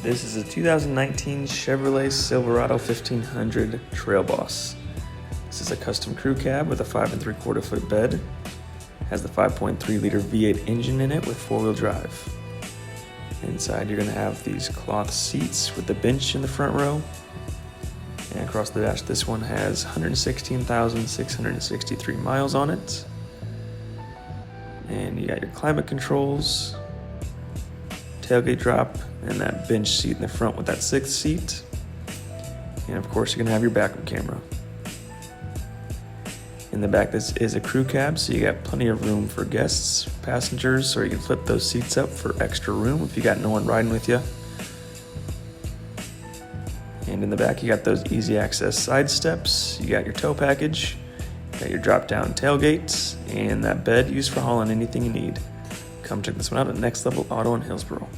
This is a 2019 Chevrolet Silverado 1500 Trail Boss. This is a custom crew cab with a 5 3/4 foot bed. Has the 5.3 liter V8 engine in it with 4-wheel drive. Inside you're going to have these cloth seats with the bench in the front row. And across the dash, this one has 116,663 miles on it. And you got your climate controls, tailgate drop, and that bench seat in the front with that 6th seat. And of course, you're gonna have your backup camera. In the back, this is a crew cab, so you got plenty of room for guests, passengers, or you can flip those seats up for extra room if you got no one riding with you. And in the back, you got those easy access side steps. You got your tow package, you got your drop down tailgates, and that bed used for hauling anything you need. Come check this one out at Next Level Auto in Hillsboro.